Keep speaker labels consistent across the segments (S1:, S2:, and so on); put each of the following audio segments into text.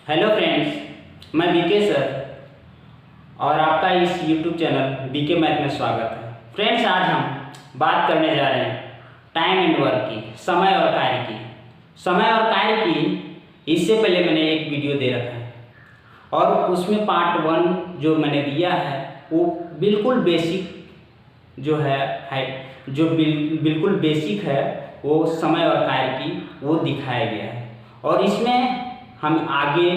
S1: Hello friends, मैं BK sir और आपका इस यूट्यूब चैनल बीके मैथ में स्वागत है। फ्रेंड्स, आज हम बात करने जा रहे हैं टाइम एंड वर्क की, समय और कार्य की। समय और कार्य की इससे पहले मैंने एक वीडियो दे रखा है और उसमें पार्ट 1 जो मैंने दिया है वो बिल्कुल बेसिक जो है जो बिल्कुल बेसिक है वो समय और कार्य की वो दिखाया गया है और इसमें हम आगे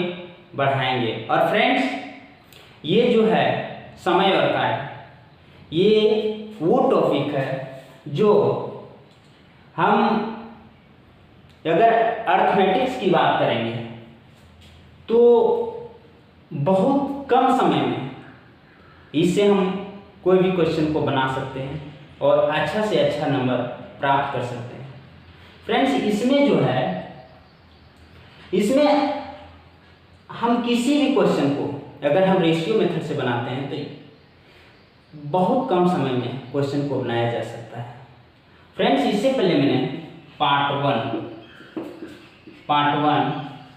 S1: बढ़ाएंगे। और फ्रेंड्स, ये जो है समय और कार्य, ये वो टॉपिक है जो हम अगर अर्थमेटिक्स की बात करेंगे तो बहुत कम समय में इससे हम कोई भी क्वेश्चन को बना सकते हैं और अच्छा से अच्छा नंबर प्राप्त कर सकते हैं। फ्रेंड्स, इसमें जो है इसमें हम किसी भी क्वेश्चन को अगर हम रेशियो मेथड से बनाते हैं तो बहुत कम समय में क्वेश्चन को बनाया जा सकता है। फ्रेंड्स, इससे पहले मैंने पार्ट वन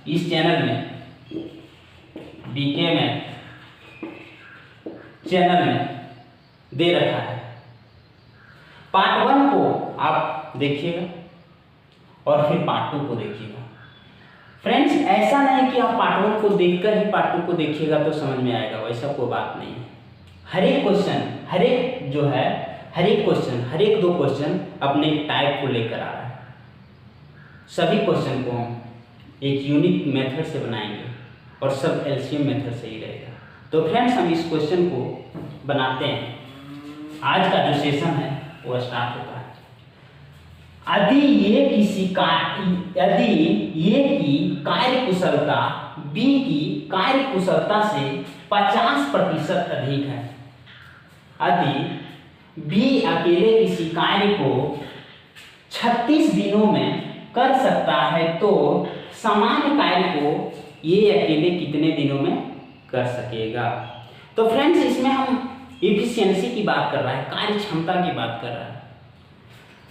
S1: इस चैनल में बीके में चैनल में दे रखा है। पार्ट 1 को आप देखिएगा और फिर पार्ट 2 को देखिएगा। फ्रेंड्स, ऐसा नहीं कि आप पार्ट 1 को देखकर ही पार्ट 2 को देखिएगा तो समझ में आएगा, वैसा कोई बात नहीं है। हर एक क्वेश्चन, हर एक दो क्वेश्चन अपने टाइप को लेकर आ रहा है। सभी क्वेश्चन को हम एक यूनिक मेथड से बनाएंगे और सब एलसीएम मेथड से ही रहेगा। तो फ्रेंड्स, हम इस क्वेश्चन को बनाते हैं। आज का जो सेशन है वो स्टार्ट होता है। यदि ए की कार्य कुशलता बी की कार्य कुशलता से 50% अधिक है, यदि बी अकेले किसी कार्य को 36 दिनों में कर सकता है तो समान कार्य को ये अकेले कितने दिनों में कर सकेगा। तो फ्रेंड्स, इसमें हम एफिशिएंसी की बात कर रहा है, कार्य क्षमता की बात कर रहा है।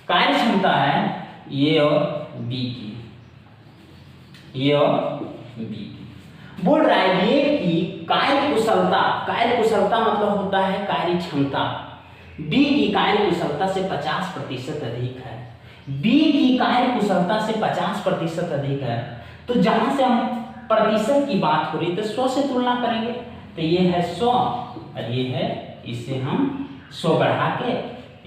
S1: कार्य क्षमता है ए और बी की, बोल रहा है ए की कार्य कुशलता मतलब होता है कार्य क्षमता, बी की कार्य कुशलता से 50% अधिक है। बी की कार्य कुशलता से 50% अधिक है, तो जहां से हम प्रतिशत की बात हो रही तो 100 से तुलना करेंगे तो ये है 100 और ये है, इससे हम 100 बढ़ा के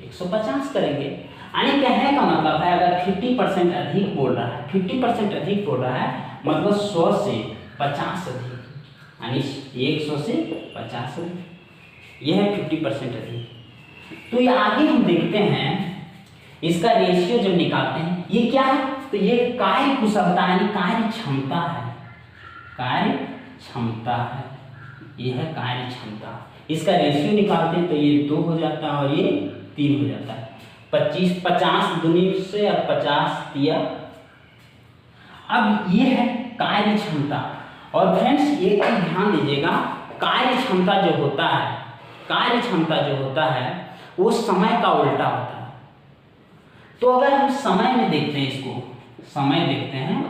S1: 150 करेंगे। यानी कहने का मतलब है अगर 50% अधिक बोल रहा है, 50% अधिक बोल रहा है मतलब 100 से 50 अधिक, यानी 100 से 50 अधिक, यह है 50% अधिक। तो ये आगे हम देखते हैं इसका रेशियो जब निकालते हैं, ये क्या है तो ये कार्य कुशलता यानी कार्य क्षमता है, ये है कार्य क्षमता। इसका रेशियो निकालते हैं तो ये 2 हो जाता है और ये 3 हो जाता है। 50 दूनी से और 50 दिया। अब ये है कार्य क्षमता। और फ्रेंड्स, एक चीज ध्यान दीजिएगा, कार्य क्षमता जो होता है वो समय का उल्टा होता है। तो अगर हम समय में देखते हैं, इसको समय देखते हैं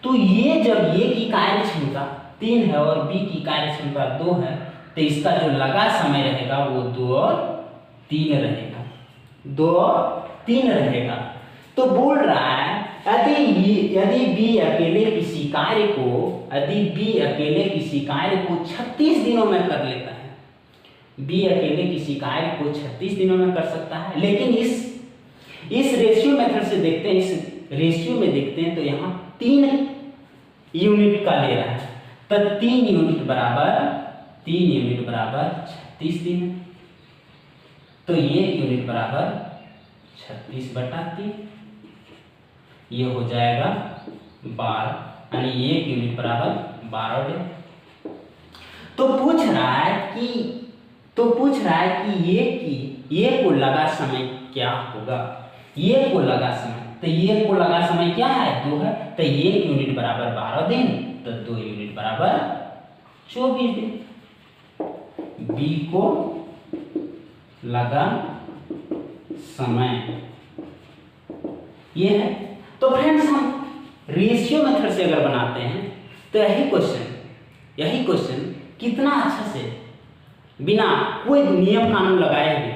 S1: तो ये जब ये की कार्य क्षमता 3 है और बी की कार्य क्षमता 2 है तो इसका जो लगा समय रहेगा वो 2 और 3 रहेगा, 2 और 3 रहेगा। तो बोल रहा है यदि बी अकेले किसी कार्य को 36 दिनों में कर लेता है, बी अकेले किसी कार्य को 36 दिनों में कर सकता है, लेकिन इस रेशियो मेथड से देखते हैं, इस रेशियो में देखते हैं तो यहाँ 3 यूनिट का ले रहा है, तो 3 यूनिट बराबर 36 दिन, तो ये यूनिट बराबर 36/3, ये हो जाएगा 12, यानी 1 यूनिट बराबर 12 दिन। तो पूछ रहा है कि ये को लगा समय क्या होगा, ये को लगा समय क्या है 2 है, तो 1 यूनिट बराबर 12 दिन, तो 2 यूनिट बराबर 24 दिन। बी को लगा समय ये है। तो फ्रेंड्स, हम रेशियो मेथड से अगर बनाते हैं तो यही क्वेश्चन यही क्वेश्चन कितना अच्छा से बिना कोई नियम कानून लगाए हुए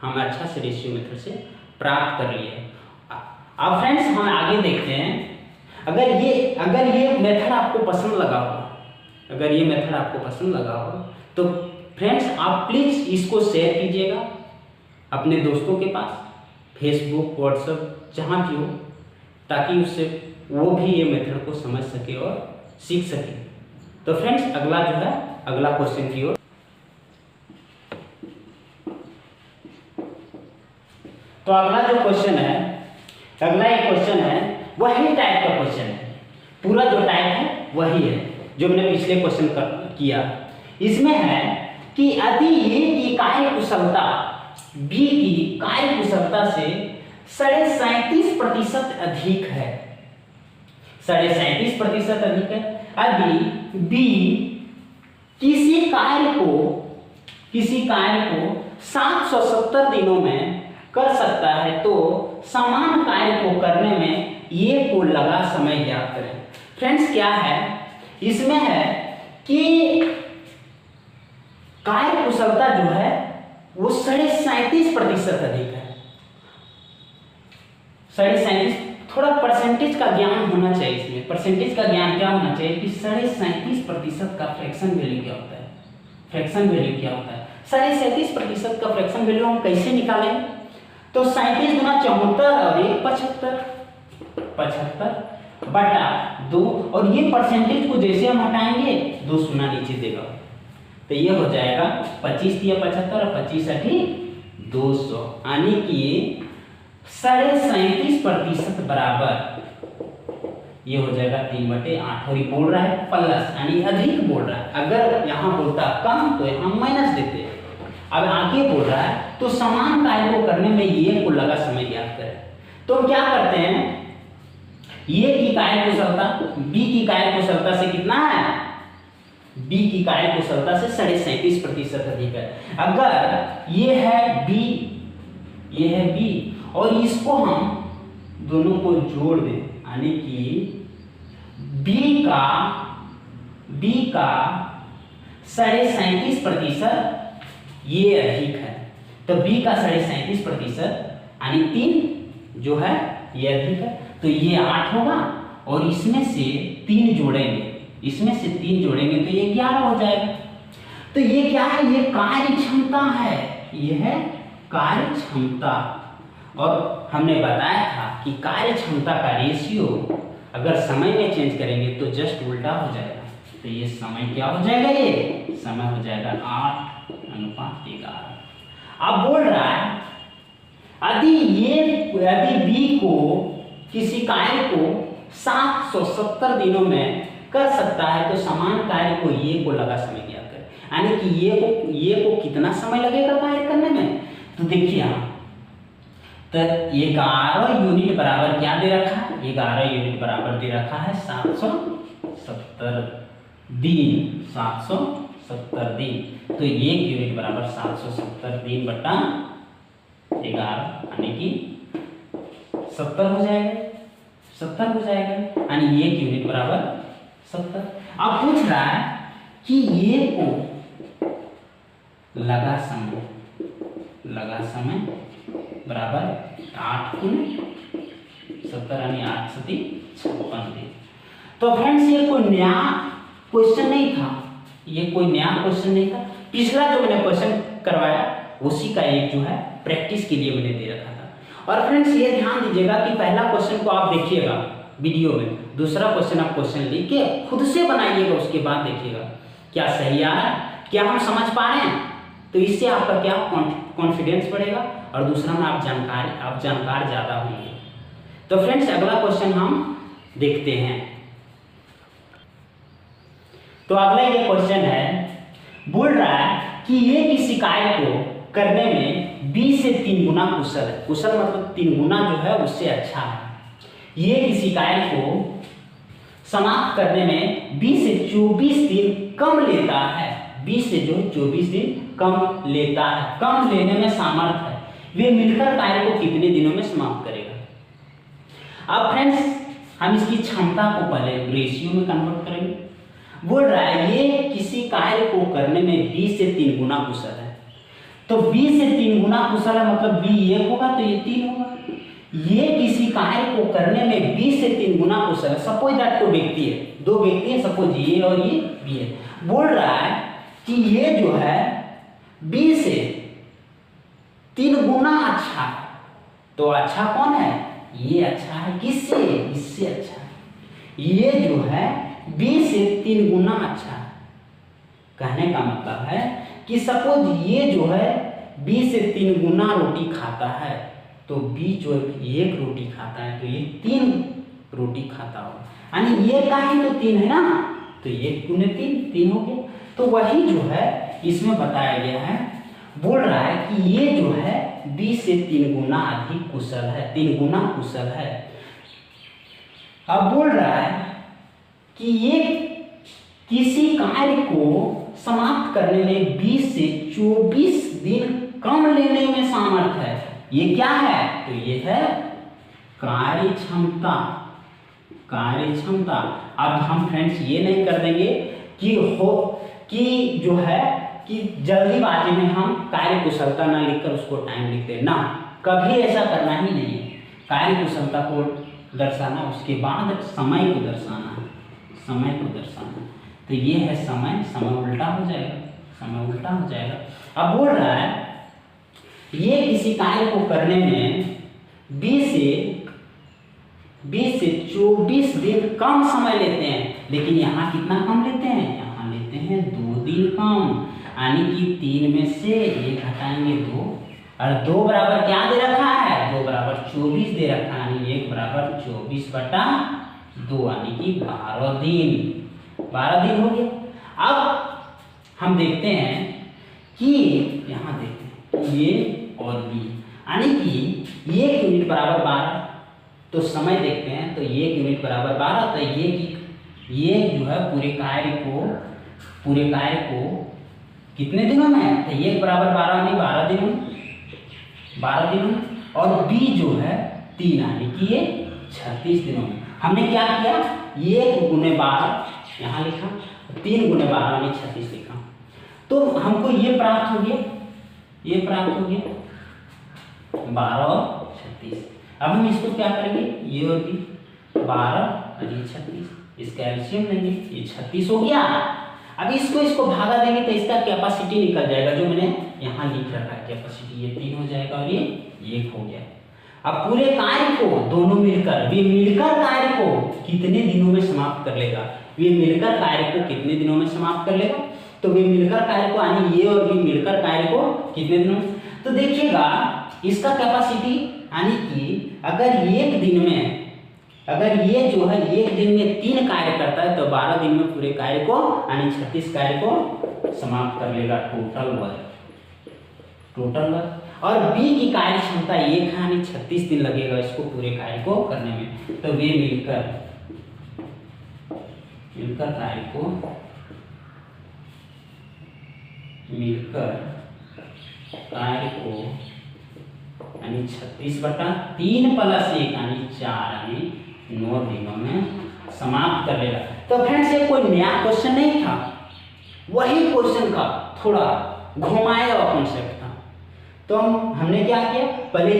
S1: हम अच्छा से रेशियो मेथड से प्राप्त कर लिए। अब फ्रेंड्स हम आगे देखते हैं। अगर ये मेथड आपको पसंद लगा हो, तो फ्रेंड्स आप प्लीज़ इसको शेयर कीजिएगा अपने दोस्तों के पास, फेसबुक, व्हाट्सएप, जहाँ भी हो, ताकि उससे वो भी ये मेथड को समझ सके और सीख सके। तो फ्रेंड्स अगला क्वेश्चन की ओर। तो अगला ये क्वेश्चन है वही टाइप का क्वेश्चन है, पूरा जो टाइप है वही है जो मैंने पिछले क्वेश्चन किया। इसमें है कि यदि ए की कार्यकुशलता बी की कार्यकुशलता से 37.5% अधिक है, 37.5% अधिक है, यदि बी किसी कार्य को 770 दिनों में कर सकता है, तो समान कार्य को करने में ए को लगा समय ज्ञात करें। फ्रेंड्स क्या है, इसमें है कि कार्य कुशलता जो है वो 37.5% अधिक है। 37, थोड़ा परसेंटेज का ज्ञान होना चाहिए इसमें। परसेंटेज का ज्ञान क्या होना चाहिए कि 37.5% का फ्रैक्शन वैल्यू क्या होता है। 37.5% का फ्रैक्शन वैल्यू हम कैसे निकालेंगे? तो 37 गुना 74 और 1 75 बटा 2, और ये परसेंटेज को जैसे हम हटाएंगे 2 शून्य नीचे देगा, तो ये हो जाएगा 25 या 75 और 25 अठी 200, यानी कि 37.5% बराबर ये हो जाएगा 3/8। और ये बोल रहा है प्लस, यानी अधिक बोल रहा है। अगर यहाँ बोलता कम तो यहाँ माइनस देते। अब आगे बोल रहा है तो समान कार्य को करने में ये को लगा समय ज्ञात करें। तो हम क्या करते हैं, ये की कार्य कुशलता बी की कार्य कुशलता से कितना है, बी की कार्य कुशलता से 37.5% अधिक है। अगर ये है बी और इसको हम दोनों को जोड़ दें, यानी कि बी का 37.5% ये अधिक है, तो बी का 37.5% यानी 3 जो है ये अधिक है, तो ये 8 होगा, और इसमें से 3 जोड़ेंगे तो ये 11 हो जाएगा। तो ये क्या है, ये कार्य क्षमता है, ये है कार्य क्षमता। और हमने बताया था कि कार्य क्षमता का रेशियो अगर समय में चेंज करेंगे तो जस्ट उल्टा हो जाएगा। तो ये समय क्या हो जाएगा, ये समय हो जाएगा 8:11। अब बोल रहा है यदि बी को किसी कार्य को 770 दिनों में कर सकता है, तो समान कार्य को ये को लगा समय ज्ञात करें, यानी कि ये को कितना समय लगेगा कार्य करने में। तो देखिए यहाँ तो 11 यूनिट बराबर क्या दे रखा है, 11 यूनिट बराबर दे रखा है 770 दिन, 770 दिन। तो 1 यूनिट बराबर 770 दिन बटा 11, यानी कि 70 हो जाएगा, यानी 1 यूनिट बराबर 70। अब पूछ रहा है कि ये को लगा समय बराबर 8 × 70 यानी 8 × 56 दिन। तो फ्रेंड्स ये कोई नया क्वेश्चन नहीं था, पिछला जो मैंने क्वेश्चन करवाया उसी का एक जो है प्रैक्टिस के लिए मैंने दे रखा था। और फ्रेंड्स ये ध्यान दीजिएगा कि पहला क्वेश्चन को आप देखिएगा वीडियो में, दूसरा क्वेश्चन आप क्वेश्चन लिख के खुद से बनाइएगा, उसके बाद देखिएगा क्या सही आ रहा है, क्या हम समझ पा रहे हैं। तो इससे आपका क्या कॉन्फिडेंस बढ़ेगा, और दूसरा में आप जानकार ज़्यादा होंगे। तो फ्रेंड्स अगला क्वेश्चन हम देखते हैं। तो अगला ये क्वेश्चन है, बोल रहा है कि ये किसी कार्य को करने में 20 से 3 गुना कुशल है। कुशल मतलब 3 गुना जो है उससे अच्छा है। ये किसी कार्य को समाप्त करने में 20 से 24 दिन कम लेता है, 20 से जो 24 दिन कम लेता है, कम लेने में सामर्थ है, वे मिलकर कार्य को कितने दिनों में समाप्त करेगा। अब फ्रेंड्स हम इसकी क्षमता को पहले रेशियो में कन्वर्ट करेंगे। बोल रहा है ये किसी कार्य को करने में बी से 3 गुना कुशल है। तो बी से 3 गुना कुशल है मतलब बी 1 होगा तो ये 3 होगा। ये किसी कार्य को करने में बी से 3 गुना कुशल है। सपोज दैट 2 व्यक्ति है, 2 व्यक्ति है, सपोज ये और ये बी है। बोल रहा है कि ये जो है बी से 3 गुना अच्छा है। तो अच्छा कौन है? ये अच्छा है। किससे? इससे अच्छा है। ये जो है बी से 3 गुना अच्छा है। कहने का मतलब है कि सपोज ये जो है बी से 3 गुना रोटी खाता है, तो बी जो 1 रोटी खाता है तो ये 3 रोटी खाता होगा। यानी ये का ही तो 3 है ना, तो 1 गुने 3 हो गया। तो वही जो है इसमें बताया गया है। बोल रहा है कि ये जो है बी से 3 गुना अधिक कुशल है, 3 गुना कुशल है। अब बोल रहा है कि ये किसी कार्य को समाप्त करने में 20 से 24 दिन कम लेने में सामर्थ है। ये क्या है? तो ये है कार्य क्षमता। कार्य क्षमता। अब हम फ्रेंड्स ये नहीं कर देंगे कि जो है कि जल्दीबाजी में हम कार्य कुशलता ना लिखकर उसको टाइम लिखते हैं ना, कभी ऐसा करना ही नहीं है। कार्य कुशलता को दर्शाना, उसके बाद समय को दर्शाना है, समय को दर्शाना। तो ये है समय, समय उल्टा हो जाएगा, समय उल्टा हो जाएगा। अब बोल रहा है ये किसी कार्य को करने में 20 से 24 दिन कम समय लेते हैं, लेकिन यहाँ कितना कम लेते हैं? यहाँ लेते हैं 2 दिन कम। यानी कि 3 में से 1 घटाएंगे 2, और 2 बराबर क्या दे रखा है? 2 बराबर 24 दे रखा है। यानी 1 बराबर 24/2, यानी कि 12 दिन। 12 दिन हो गया। अब हम देखते हैं कि यहाँ देखते हैं ये और बी, यानी कि 1 यूनिट बराबर 12। तो समय देखते हैं तो 1 यूनिट बराबर 12। तो ये जो है पूरे कार्य को कितने दिनों में? तो 1 बराबर 12 यानी 12 दिनों, 12 दिनों। और बी जो है 3 यानी कि ये 36 दिनों में। हमने क्या किया? 1 गुने 12 यहाँ लिखा, 3 गुने 12 यानी 36 लिखा। तो हमको ये प्राप्त हो गया, ये प्राप्त हो गया 12 और 36। अब हम इसको क्या करेंगे? ये और भी 12 और ये 36, इसका एलसीएम लेंगे, ये 36 हो गया। अब इसको भागा देंगे तो इसका कैपेसिटी निकल जाएगा, जो मैंने यहाँ लिख रखा है कैपेसिटी, ये 3 हो जाएगा और ये 1 हो गया। अब पूरे कार्य को दोनों मिलकर कार्य को कितने दिनों में समाप्त कर लेगा? वे मिलकर कार्य को कितने दिनों में समाप्त कर लेगा? तो वे मिलकर कार्य को, यानी ये और बी मिलकर कार्य को कितने दिनों में? तो देखिएगा इसका कैपेसिटी, यानी कि अगर ये जो है 1 दिन में 3 कार्य करता है तो 12 दिन में पूरे कार्य को यानी 36 कार्य को समाप्त कर लेगा, टोटल वर्क। और बी की कार्य क्षमता 1 है, यानी 36 दिन लगेगा इसको पूरे कार्य को करने में। तो वे मिलकर कार्य को यानी 36/3 + 1 यानी 4 यानी 9 दिनों में समाप्त कर लेगा। तो फ्रेंड्स ये कोई नया क्वेश्चन नहीं था, वही क्वेश्चन का थोड़ा घुमाया हुआ कॉन्सेप्ट था। तो हमने क्या किया? पहले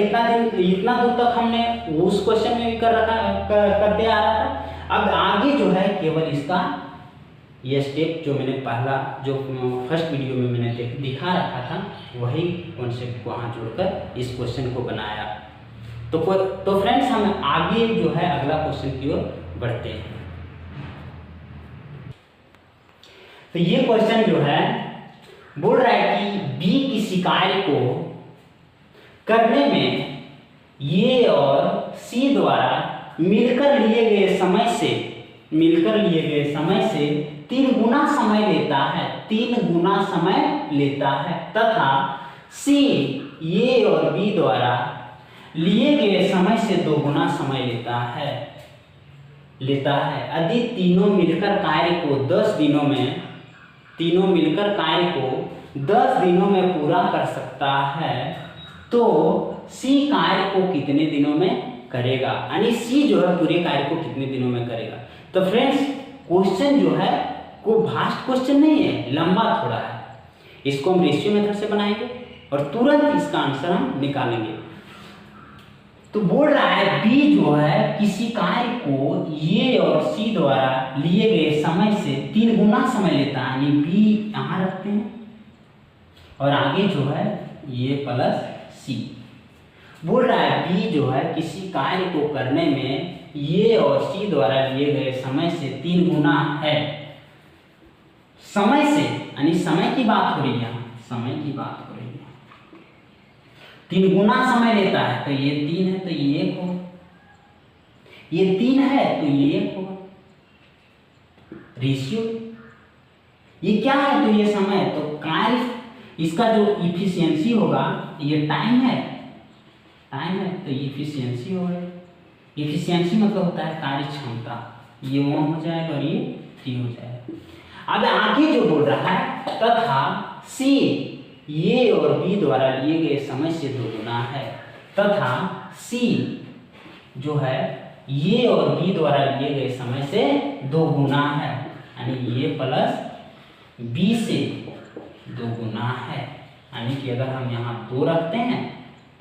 S1: इतना दूर तक हमने उस क्वेश्चन में भी करते आ रहा था। अब आगे जो है केवल इसका ये स्टेप जो मैंने फर्स्ट वीडियो में मैंने दिखा रखा था, वही कॉन्सेप्ट को वहाँ जोड़कर इस क्वेश्चन को बनाया। तो फ्रेंड्स हम आगे जो है अगला क्वेश्चन की ओर बढ़ते हैं। तो ये क्वेश्चन जो है बोल रहा है कि बी किसी कार्य को करने में ये और सी द्वारा मिलकर लिए गए समय से 3 गुना समय लेता है, तथा सी ए और बी द्वारा लिए गए समय से 2 गुना समय लेता है। यदि तीनों मिलकर कार्य को 10 दिनों में पूरा कर सकता है तो सी कार्य को कितने दिनों में करेगा? यानी सी जो है पूरे कार्य को कितने दिनों में करेगा? तो फ्रेंड्स क्वेश्चन कोई भास्ट क्वेश्चन नहीं है, लंबा थोड़ा है। इसको हम रेशियो मेथड से बनाएंगे और तुरंत इसका आंसर हम निकालेंगे। तो बोल रहा है बी जो है किसी कार्य को ए और सी द्वारा लिए गए समय से 3 गुना समय लेता है, यानी बी यहाँ रखते हैं और आगे जो है ए प्लस सी। बोल रहा है बी जो है किसी कार्य को करने में ए और सी द्वारा लिए गए समय से 3 गुना है। समय से यानी समय की बात हो रही है, समय की बात हो रही है। 3 गुना समय लेता है, तो ये 3 है तो ये 1 होगा, ये 3 है तो ये 1 होगा। रेशियो ये क्या है, तो ये समय है, तो कार्य इसका जो इफिशियंसी होगा, ये टाइम है, टाइम है तो इफिशियंसी होगा। इफिशियंसी मतलब होता है कार्य क्षमता, ये 1 हो जाएगा और ये 3 हो जाएगा। अब आगे जो बोल रहा है तथा सी ए और बी द्वारा लिए गए समय से 2 गुना है, तथा सी जो है ए और बी द्वारा लिए गए समय से 2 गुना है, यानी ए प्लस बी से 2 गुना है। यानी कि अगर हम यहाँ 2 रखते हैं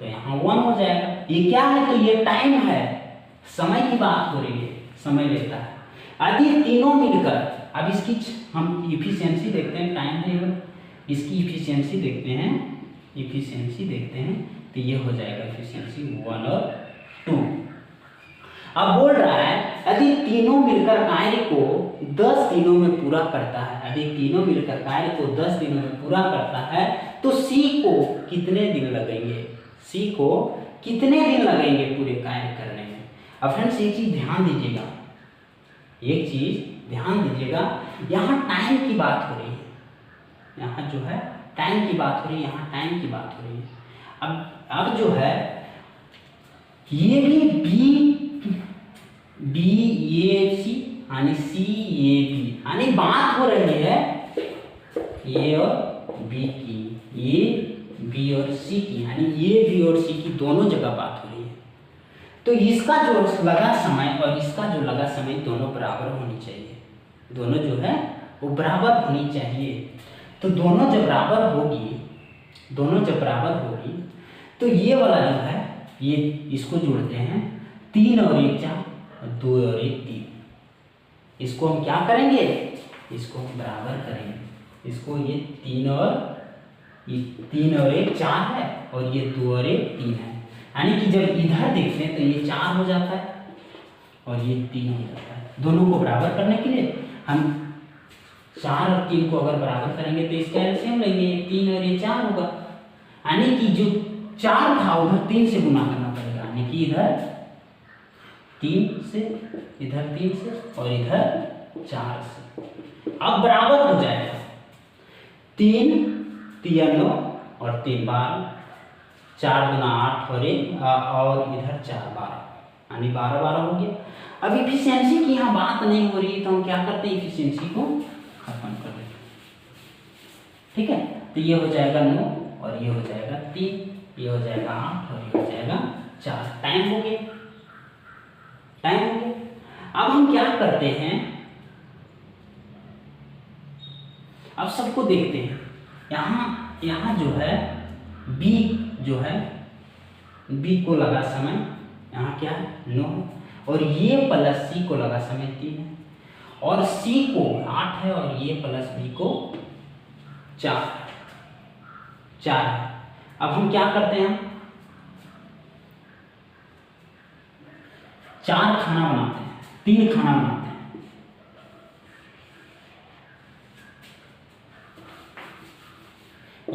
S1: तो यहाँ 1 हो जाएगा। ये क्या है, तो ये टाइम है, समय की बात हो रही है, समय लेता है। यदि तीनों मिलकर, अब इसकी हम इफिशियंसी देखते हैं, टाइम है, इसकी इफिशियंसी देखते हैं, इफिशियंसी देखते हैं, तो ये हो जाएगा इफिशियंसी 1 और 2। अब बोल रहा है यदि तीनों मिलकर कार्य को 10 दिनों में पूरा करता है, यदि तीनों मिलकर कार्य को 10 दिनों में पूरा करता है तो सी को कितने दिन लगेंगे, सी को कितने दिन लगेंगे पूरे कार्य करने में। अब फ्रेंड्स एक चीज ध्यान दीजिएगा, एक चीज ध्यान दीजिएगा, यहाँ टाइम की बात हो रही है, यहाँ जो है टाइम की बात हो रही है, यहाँ टाइम की बात हो रही है। अब जो है ये भी बी ए सी यानी सी ए बी, यानी बात हो रही है ए और बी की, ए बी और सी की, यानी ए बी और सी की दोनों जगह बात हो रही है। तो इसका जो लगा समय और इसका जो लगा समय दोनों बराबर होनी चाहिए, दोनों जो है वो बराबर होनी चाहिए। तो दोनों जब बराबर होगी, दोनों जब बराबर होगी तो ये वाला जो है ये इसको जोड़ते हैं, 3 और 1 4 और 2 और 1 3। इसको हम क्या करेंगे, इसको हम बराबर करेंगे, इसको ये 3 और 1 4 है और ये 2 और 1 3 है। यानी कि जब इधर देखते हैं तो ये 4 हो जाता है और ये 3 हो जाता है। दोनों को बराबर करने के लिए हम 4 और 3 को अगर बराबर करेंगे तो इसका एलसीएम लेंगे, 3 और ये 4 होगा। यानी कि जो 4 था उधर 3 से गुना करना पड़ेगा, यानी कि इधर 3 से, इधर 3 से और इधर 4 से। अब बराबर हो जाएगा 3 3 9 और 3 12, 4 गुना 8 और 1 और इधर 4 12, यानी 12 12 हो गया। अब इफिशियंसी की यहाँ बात नहीं हो रही तो हम क्या करते हैं, इफिशियंसी को खत्म कर देते, ठीक है। तो ये हो जाएगा 9 और ये हो जाएगा 3, ये हो जाएगा 8 और ये हो जाएगा 4। टाइम हो गया, टाइम हो गया। अब हम क्या करते हैं, अब सबको देखते हैं। यहाँ जो है बी जो है, बी को लगा समय यहाँ क्या है 9 और ये प्लस सी को लगा समय 3 है और सी को 8 है और ये प्लस बी को 4 है। अब हम क्या करते हैं, 4 खाना बनाते हैं, 3 खाना बनाते हैं।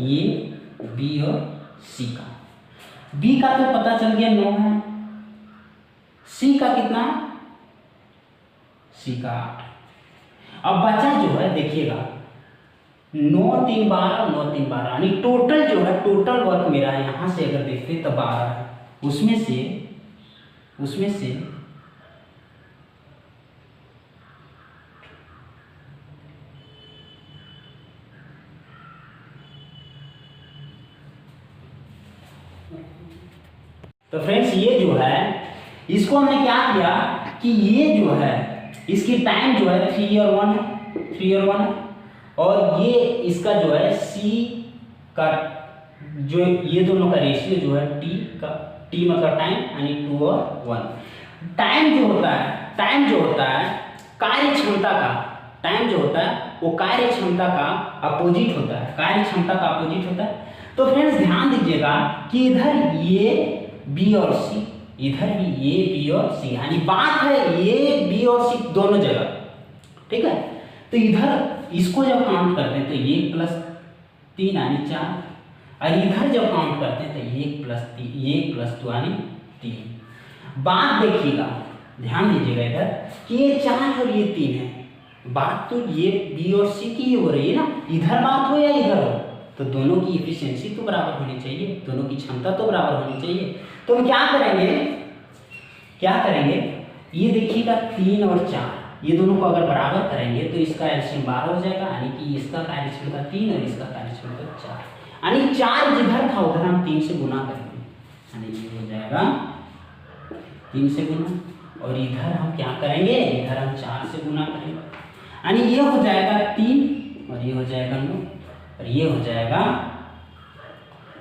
S1: ये बी और सी का, बी का तो पता चल गया 9 है, सी का कितना है, सी का 8। अब बचा जो है देखिएगा 9 3 12 9 3 12, यानी टोटल जो है, टोटल वर्क मेरा यहाँ से अगर देखते तो 12 है, उसमें से तो फ्रेंड्स ये जो है इसको हमने क्या किया कि ये जो है इसकी टाइम जो है 3 और 1 है, 3 और 1 है, और ये इसका जो है C का जो ये दोनों का रेशियो जो है T मतलब टाइम यानी 2 और 1। टाइम जो होता है कार्य क्षमता का, टाइम जो होता है वो कार्य क्षमता का अपोजिट होता है, कार्य क्षमता का अपोजिट होता है। तो फ्रेंड्स ध्यान दीजिएगा कि इधर ये B और C, इधर भी ये B और C, यानी बात है ये B और C दोनों जगह, ठीक है। तो इधर इसको जब काउंट करते हैं तो 1 + 3 यानी 4, और इधर जब काउंट करते हैं तो 1 + 2 यानी 3। बात देखिएगा, ध्यान दीजिएगा इधर कि ये 4 और ये 3 है, बात तो ये B और C की हो रही है ना, इधर बात हो या इधर हो, तो दोनों की इफिशियंसी तो बराबर होनी चाहिए, दोनों की क्षमता तो बराबर होनी चाहिए। तो हम क्या करेंगे, ये देखिएगा 3 और 4 ये दोनों को अगर बराबर करेंगे तो इसका एलसीएम 12 हो जाएगा, यानी कि इसका कार्य क्षमता 3 और इसका कार्य क्षमता 4, यानी 4 जिधर था उधर हम 3 से गुना करेंगे, यानी ये हो जाएगा 3 से गुना, और इधर हम क्या करेंगे, इधर हम 4 से गुना करेंगे, यानी ये हो जाएगा 3 और ये हो जाएगा 9 और ये हो जाएगा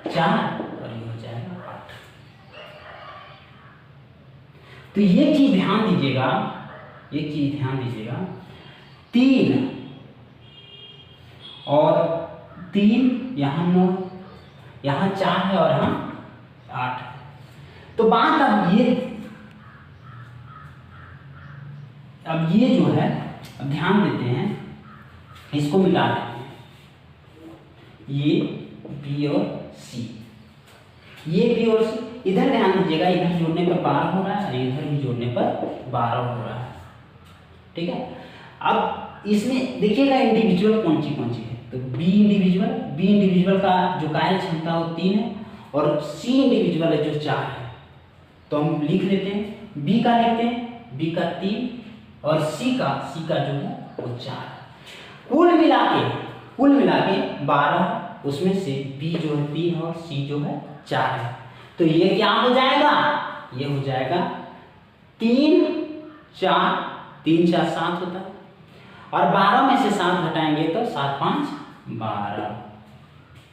S1: 4 और ये हो जाएगा 8। तो ये चीज ध्यान दीजिएगा, 3 और 3 यहाँ 9, यहाँ 4 है और यहाँ 8 है। तो बात अब ये जो है, अब ध्यान देते हैं, इसको मिला देते हैं, ये B और C, ये B और C, इधर ध्यान दीजिएगा, इधर जोड़ने पर 12 हो रहा है और इधर भी जोड़ने पर 12 हो रहा है, ठीक है। अब इसमें देखिएगा इंडिविजुअल कौन सी है, तो B इंडिविजुअल का जो कार्य क्षमता वो 3 है और C इंडिविजुअल है जो 4 है। तो हम लिख लेते हैं, B का लिखते हैं, B का 3 और C का जो है वो 4। कुल मिला के 12, उसमें से B जो है 3 और C जो है 4 है। तो ये क्या हो जाएगा, ये हो जाएगा 3 4 3 4 7 होता है, और 12 में से 7 घटाएंगे तो 7 5 12,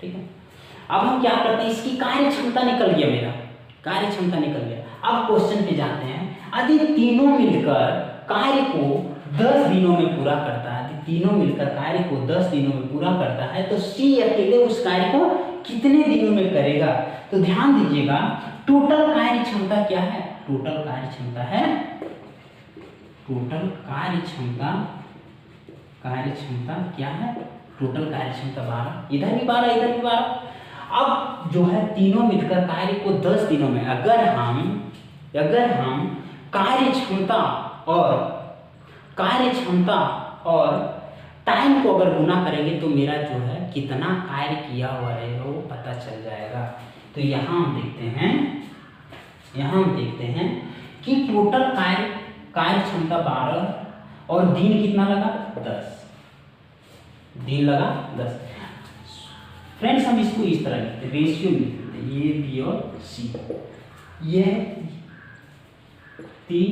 S1: ठीक है। अब हम क्या करते हैं, इसकी कार्य क्षमता निकल गया, मेरा कार्य क्षमता निकल गया। अब क्वेश्चन पे जाते हैं, यदि तीनों मिलकर कार्य को 10 दिनों में पूरा करता है, तीनों मिलकर कार्य को 10 दिनों में पूरा करता है, तो C अकेले उस कार्य को कितने दिनों में करेगा। तो ध्यान दीजिएगा, टोटल कार्य क्षमता क्या है, टोटल कार्य क्षमता 12, इधर भी 12 इधर भी 12। अब जो है तीनों मिलकर कार्य को 10 दिनों में, अगर हम कार्य क्षमता और टाइम को अगर गुना करेंगे तो मेरा जो है कितना कार्य किया हुआ रहेगा वो पता चल जाएगा। तो यहाँ हम देखते हैं कि टोटल कार्य क्षमता 12 और दिन कितना लगा 10, दिन लगा 10। फ्रेंड्स हम इसको इस तरह लिखते हैं, रेशियो में लिखते हैं, ये B और C, ये 3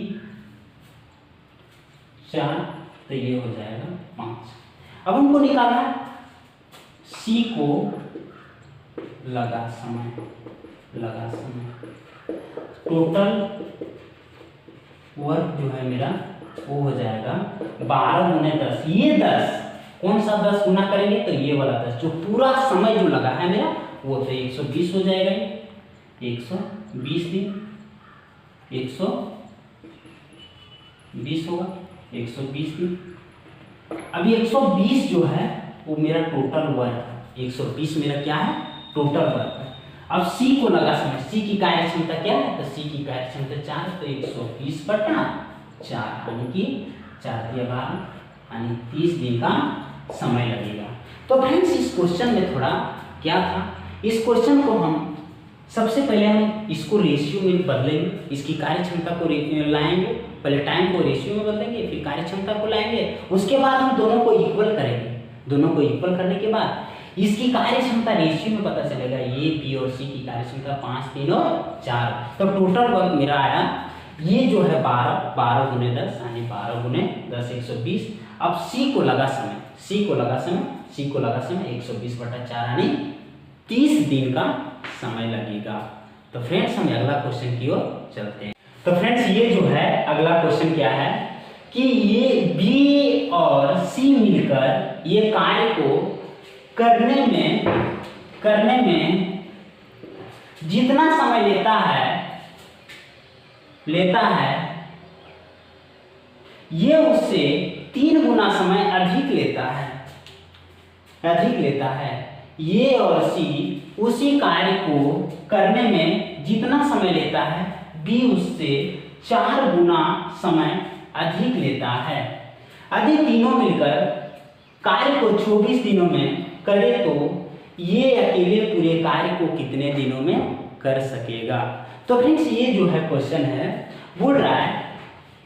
S1: 4, तो ये हो जाएगा 5। अब हमको निकालना है C को लगा समय, टोटल वर्क जो है मेरा वो हो जाएगा 12 गुने 10, ये 10 कौन सा 10 गुना करेंगे तो ये वाला 10, जो पूरा समय जो लगा है मेरा वो तो 120 हो जाएगा, 120 दिन, 120 होगा 120 दिन। अभी 120 जो है वो मेरा टोटल वर्क है, 120 मेरा क्या है टोटल वर्क है। अब C को लगा समय, C की कार्य क्षमता क्या है, तो C की कार्य क्षमता 4, तो 120/4 यानी कि 4 दिया 12, यानी 30 दिन का समय लगेगा। तो फ्रेंड्स इस क्वेश्चन में थोड़ा क्या था, इस क्वेश्चन को हम सबसे पहले हम इसको रेशियो में बदलेंगे, इसकी कार्य क्षमता को लाएंगे, पहले टाइम को रेशियो में बदलेंगे, फिर कार्य क्षमता को लाएंगे, उसके बाद हम दोनों को इक्वल करेंगे। दोनों को इक्वल करने के बाद इसकी कार्य क्षमता रेशियो में पता चलेगा, ये B और C की कार्य क्षमता 5 3 और 4, तो टोटल वर्क मेरा आया ये जो है 12, 12 गुने 10 यानी 12 गुने 10 120। अब सी को लगा समय, सी को लगा समय 120/4 यानी 30 दिन का समय लगेगा। तो फ्रेंड्स हम अगला क्वेश्चन की ओर चलते हैं। तो फ्रेंड्स ये जो है अगला क्वेश्चन क्या है कि ये बी और सी मिलकर ये कार्य को करने में जितना समय लेता है ये उससे 3 गुना समय अधिक लेता है। ये और सी उसी कार्य को करने में जितना समय लेता है बी उससे 4 गुना समय अधिक लेता है। यदि तीनों मिलकर कार्य को 24 दिनों में करे तो ये अकेले पूरे कार्य को कितने दिनों में कर सकेगा। तो फ्रेंड्स ये जो है क्वेश्चन है बोल रहा है,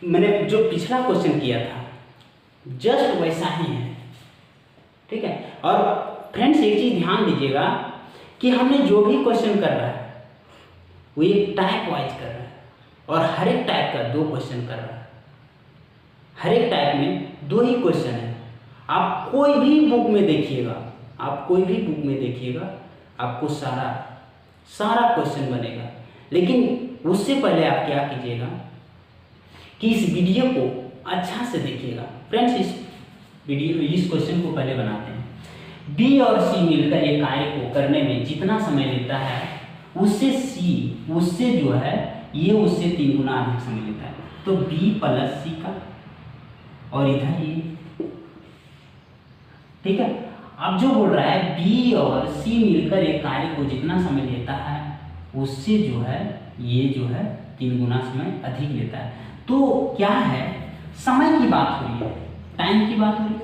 S1: मैंने जो पिछला क्वेश्चन किया था जस्ट वैसा ही है, ठीक है। और फ्रेंड्स एक चीज ध्यान दीजिएगा कि हमने जो भी क्वेश्चन कर रहा है वो एक टाइप वाइज कर रहा है और हर एक टाइप का 2 क्वेश्चन कर रहा है। हर एक टाइप में 2 ही क्वेश्चन है। आप कोई भी बुक में देखिएगा, आपको सारा क्वेश्चन बनेगा। लेकिन उससे पहले आप क्या कीजिएगा कि इस वीडियो को अच्छा से देखिएगा। फ्रेंड्स इस क्वेश्चन को पहले बनाते हैं। बी और सी मिलकर ये कार्य को करने में जितना समय लेता है उससे जो है ये उससे 3 गुना अधिक समय लेता है। तो बी प्लस सी का और इधर ये, ठीक है। अब जो बोल रहा है बी और सी मिलकर एक कार्य को जितना समय लेता है उससे जो है ये जो है 3 गुना समय अधिक लेता है। तो क्या है, समय की बात हो रही है, टाइम की बात हो रही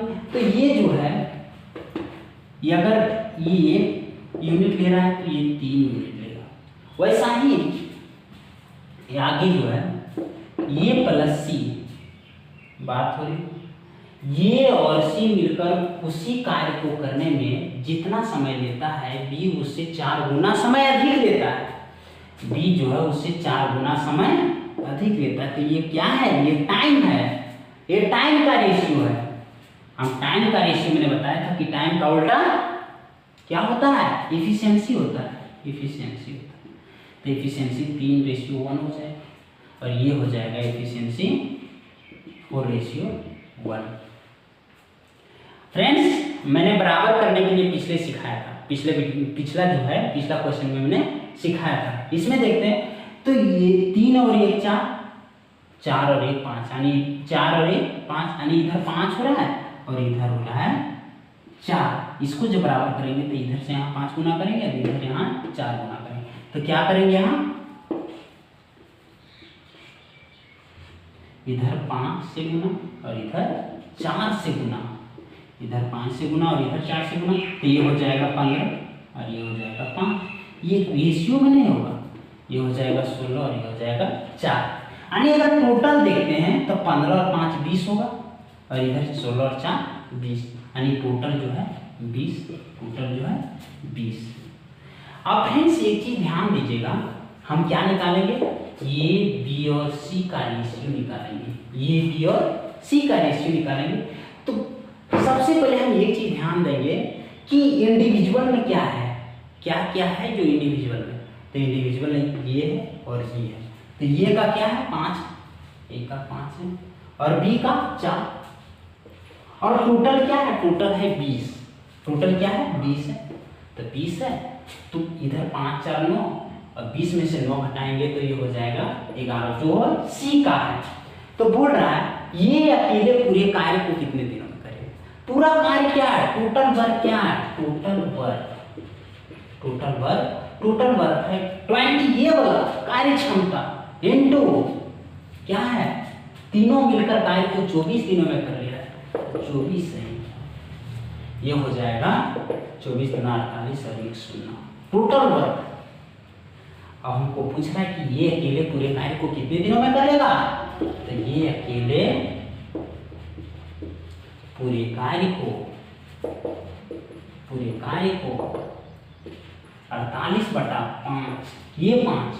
S1: है। तो ये जो है ये अगर ये यूनिट ले रहा है तो ये 3 यूनिट लेगा। वैसा ही ये आगे जो है ये प्लस सी बात हो रही, ये और सी मिलकर उसी कार्य को करने में जितना समय लेता है बी उससे 4 गुना समय अधिक लेता है। बी जो है उससे 4 गुना समय अधिक लेता है। तो ये क्या है, ये टाइम है, ये टाइम का रेशियो है। हम टाइम का रेशियो मैंने बताया था कि टाइम का उल्टा क्या होता है, एफिशिएंसी होता है। तो एफिशिएंसी 3:1 हो जाएगा और ये हो जाएगा एफिशिएंसी 4:1। फ्रेंड्स मैंने बराबर करने के लिए पिछले सिखाया था, पिछला जो है पिछला क्वेश्चन में मैंने सिखाया था। इसमें देखते हैं तो ये 3 और 1 4 और 1 5 यानी 4 और 1 5 यानी इधर 5 हो रहा है और इधर हो रहा है 4। इसको जब बराबर करेंगे तो इधर से यहाँ 5 गुना करेंगे और इधर यहाँ 4 गुना करेंगे। तो क्या करेंगे, यहाँ इधर 5 से गुना और इधर 4 से गुना, इधर 5 से गुना और इधर 4 से गुना। तो ये हो जाएगा 15 और ये हो जाएगा 5। ये रेशियो में नहीं होगा, ये हो जाएगा 16 और ये हो जाएगा 4। यानी अगर टोटल देखते हैं तो 15 और 5 20 होगा और इधर 16 और 4 20 यानी टोटल जो है 20। अब फ्रेंड्स एक चीज ध्यान दीजिएगा, हम क्या निकालेंगे, ये बी और सी का रेशियो निकालेंगे। तो सबसे पहले हम एक चीज ध्यान देंगे कि इंडिविजुअल में क्या है, क्या है जो इंडिविजुअल में। तो इंडिविजुअल में ये है और ये है। तो ये का क्या है 5, ए का 5 है और बी का 4 और टोटल क्या है, टोटल है 20। टोटल क्या है 20 है। तो 20 है तो इधर 5 4 9 और 20 में से 9 घटाएंगे तो ये हो जाएगा 11 जो सी का है। तो बोल रहा है ये अकेले पूरे कार्य को कितने दिनों में करेगा। पूरा कार्य क्या है, टोटल वर्क क्या है, टोटल वर्क है 20। ये वाला कार्य क्षमता इनटू क्या है, तीनों मिलकर कार्य को 24 दिनों में कर ले रहा है। 24 है, ये हो जाएगा 24 गुना 48 और 1 0 टोटल वर्क। अब हमको पूछ रहा है कि ये अकेले पूरे कार्य को कितने दिनों में करेगा। तो ये अकेले पूरे कार्य को 48/5, ये 5,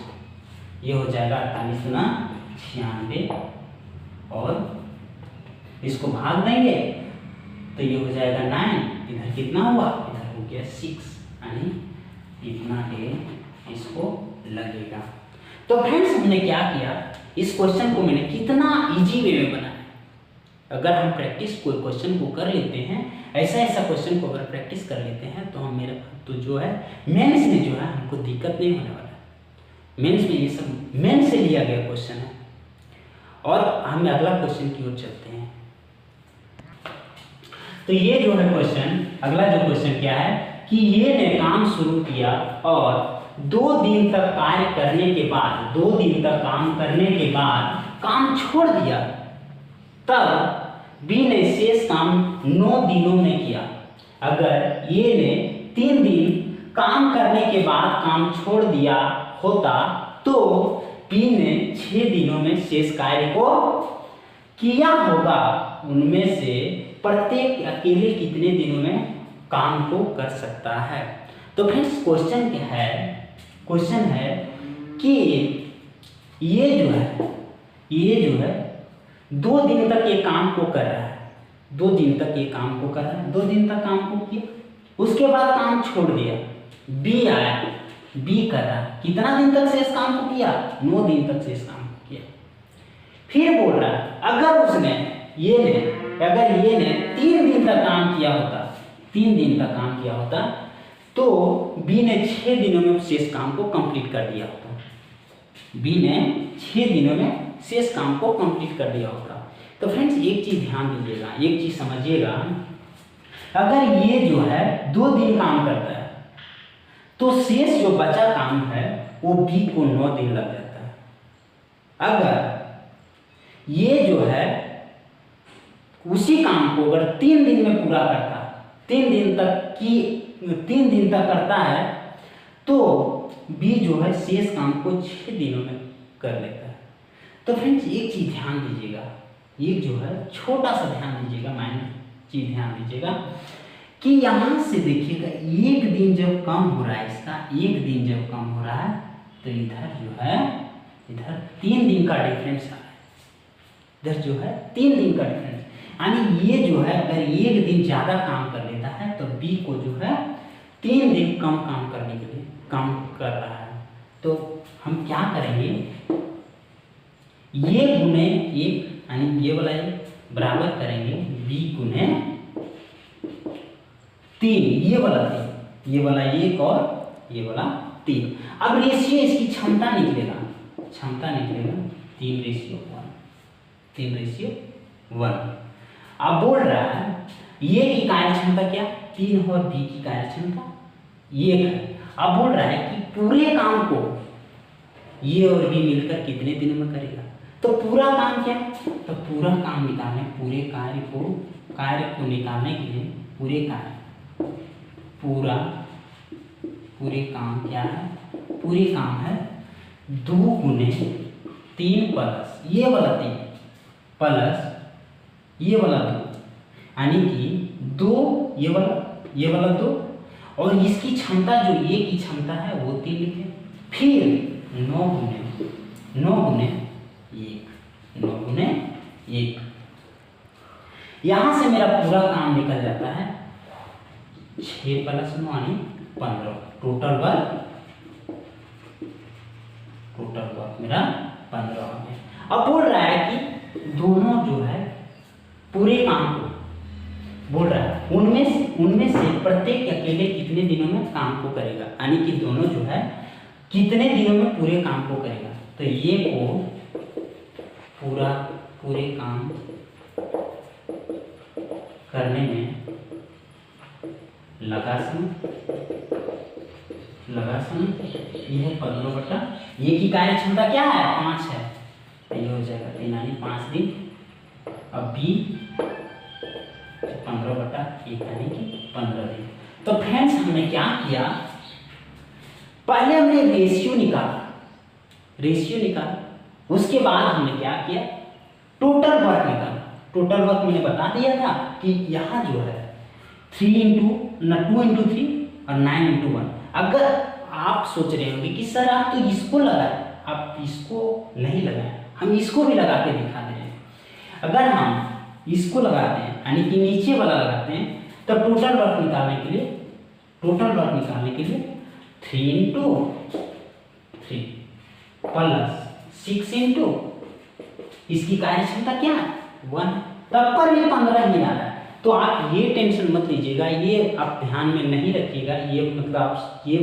S1: ये हो जाएगा 48 गुना 96, और इसको भाग देंगे तो ये हो जाएगा 9, इधर कितना हुआ, इधर हो गया 6, यानी इतना डे इसको लगेगा। तो फ्रेंड्स हमने क्या किया, इस क्वेश्चन को मैंने कितना इजी वे में बनाया। अगर हम प्रैक्टिस कोई क्वेश्चन को कर लेते हैं, ऐसा क्वेश्चन को अगर प्रैक्टिस कर लेते हैं तो हम तो जो है मेंस में जो है हमको दिक्कत नहीं होने वाला है। मेंस में ये सब मेंस से लिया गया क्वेश्चन है। और हम अगला क्वेश्चन की ओर चलते हैं। तो ये जो है क्वेश्चन, अगला जो क्वेश्चन क्या है कि ये ने काम शुरू किया और 2 दिन तक कार्य करने के बाद, 2 दिन तक काम करने के बाद काम छोड़ दिया, तब बी ने शेष काम 9 दिनों में किया। अगर ये ने 3 दिन काम करने के बाद काम छोड़ दिया होता तो बी ने 6 दिनों में शेष कार्य को किया होगा। उनमें से प्रत्येक अकेले कितने दिनों में काम को कर सकता है। तो फ्रेंड्स क्वेश्चन क्या है, क्वेश्चन है कि ये जो है 2 दिन तक ये काम को कर रहा है, 2 दिन तक ये काम को कर रहा है, 2 दिन तक काम को किया, उसके बाद काम छोड़ दिया, बी आया, बी कर रहा है, कितना दिन तक शेष काम को किया, 9 दिन तक शेष काम को किया। फिर बोल रहा है अगर ये ने 3 दिन तक काम किया होता, 3 दिन तक काम किया होता तो बी ने 6 दिनों में शेष काम को कंप्लीट कर दिया होता। बी ने 6 दिनों में शेष काम को कंप्लीट कर दिया होता। तो फ्रेंड्स एक चीज ध्यान दीजिएगा, एक चीज समझिएगा, अगर ये जो है 2 दिन काम करता है तो शेष जो बचा काम है वो बी को 9 दिन लग जाता है। अगर ये जो है उसी काम को अगर 3 दिन में पूरा करता, 3 दिन तक करता है तो बी जो है शेष काम को 6 दिनों में कर लेता है। तो फ्रेंड्स एक चीज ध्यान दीजिएगा, एक जो है छोटा सा ध्यान दीजिएगा, माइनर चीज ध्यान दीजिएगा कि यहाँ से देखिएगा 1 दिन जब कम हो रहा है, इसका 1 दिन जब कम हो रहा है तो इधर जो है इधर 3 दिन का डिफरेंस आ रहा है, इधर जो है 3 दिन का डिफरेंस, यानी ये जो है अगर 1 दिन ज़्यादा काम कर लेता है तो बी को जो है 3 दिन कम काम करने के लिए काम कर रहा है। तो हम क्या करेंगे, ये गुने 1 यानी ये वाला बराबर करेंगे बी गुने 3, ये वाला 3, ये वाला 1 और ये वाला 3। अब रेशियो इसकी क्षमता निकलेगा 3:1। अब बोल रहा है ये की कार्य क्षमता क्या 3 और बी की कार्य क्षमता 1 है। अब बोल रहा है कि पूरे काम को ये और बी मिलकर कितने दिनों में करेगा। तो पूरा काम क्या है, तो पूरा काम निकालने, पूरे कार्य को निकालने के लिए पूरे काम क्या है, पूरे काम है 2 गुने 3 प्लस ये वाला 3 प्लस ये वाला 2, यानी कि 2 ये वाला 2 और इसकी क्षमता जो ये की क्षमता है वो 3 लिखे, फिर 9 गुने 1। यहाँ से मेरा पूरा काम निकल जाता है 6 + 9 यानी 15, टोटल वर्क मेरा 15 हो गया। अब बोल रहा है कि दोनों जो है पूरे काम को बोल रहा है उनमें से प्रत्येक अकेले कितने दिनों में काम को करेगा, यानी कि दोनों जो है कितने दिनों में पूरे काम को करेगा। तो ये को पूरे काम करने में लगा समय यह 15 ये की कार्य क्षमता क्या है 5 है, तो ये हो जाएगा 3 यानी 5 दिन। अब बी 15/1 यानी कि 15 दिन। तो फ्रेंड्स हमने क्या किया, पहले हमने रेशियो निकाला, उसके बाद हमने क्या किया टोटल वर्क निकाला। टोटल वर्क मैंने बता दिया था कि यहाँ जो है 2 × 3 और 9 × 1। आप सोच रहे होंगे कि सर आप तो इसको लगाए, आप इसको नहीं लगाए, हम इसको भी लगा के दिखा दे रहे हैं। अगर हम इसको लगाते हैं यानी कि नीचे वाला लगाते हैं तो टोटल वर्क निकालने के लिए 3 इंटू 3 प्लस 6 इंटू इसकी कार्य क्षमता क्या है 1, तब पर भी 15 ही आ रहा है। तो आप ये टेंशन मत लीजिएगा, ये आप ध्यान में नहीं रखिएगा, ये मतलब आप ये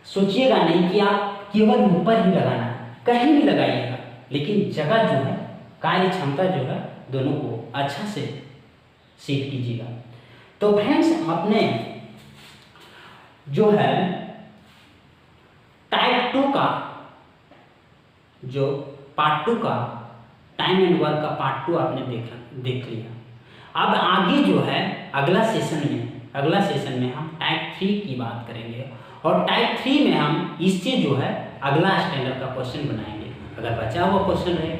S1: सोचिएगा नहीं कि आप केवल ऊपर ही लगाना है, कहीं भी लगाइएगा, लेकिन जगह जो है कार्य क्षमता जो है दोनों को अच्छा से सेट कीजिएगा। तो फ्रेंड्स आपने जो है टाइप 2 का जो पार्ट 2 का टाइम एंड वर्क का पार्ट 2 आपने देख लिया। अब आगे जो है अगला सेशन में हम टाइप 3 की बात करेंगे और टाइप 3 में हम इससे जो है अगला स्टैंडर्ड का क्वेश्चन बनाएंगे। अगर बचा हुआ क्वेश्चन रहे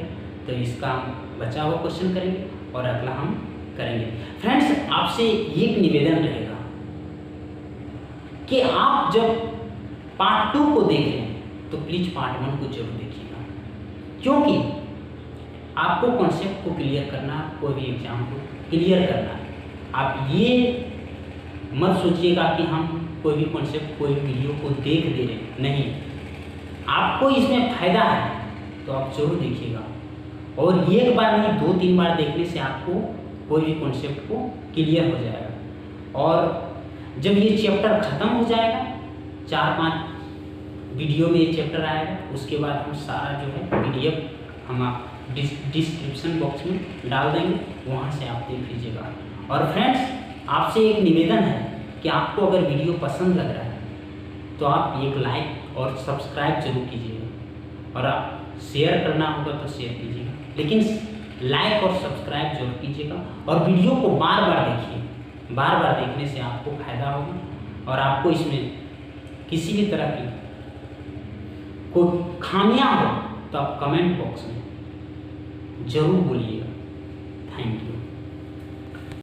S1: तो इसका हम बचा हुआ क्वेश्चन करेंगे और अगला हम करेंगे। फ्रेंड्स आपसे एक निवेदन रहेगा कि आप जब पार्ट 2 को देखें तो प्लीज पार्ट 1 को जरूर देखिएगा, क्योंकि आपको कॉन्सेप्ट को क्लियर करना, कोई भी एग्जाम को क्लियर करना है। आप ये मत सोचिएगा कि हम कोई भी कॉन्सेप्ट कोई वीडियो को देख दे रहे हैं, नहीं, आपको इसमें फायदा है तो आप जरूर देखिएगा। और एक बार नहीं 2-3 बार देखने से आपको कोई भी कॉन्सेप्ट को क्लियर हो जाएगा। और जब ये चैप्टर ख़त्म हो जाएगा, 4-5 वीडियो में ये चैप्टर आएगा, उसके बाद हम सारा जो है PDF हम आप डिस्क्रिप्शन बॉक्स में डाल देंगे, वहाँ से आप देख लीजिएगा। और फ्रेंड्स आपसे एक निवेदन है कि आपको अगर वीडियो पसंद लग रहा है तो आप एक लाइक और सब्सक्राइब जरूर कीजिएगा, और आप शेयर करना होगा तो शेयर कीजिएगा, लेकिन लाइक और सब्सक्राइब जरूर कीजिएगा। और वीडियो को बार बार देखिए, बार बार देखने से आपको फायदा होगा और आपको इसमें किसी भी तरह की कोई खामियां हो तो आप कमेंट बॉक्स में जरूर बोलिएगा। Thank you.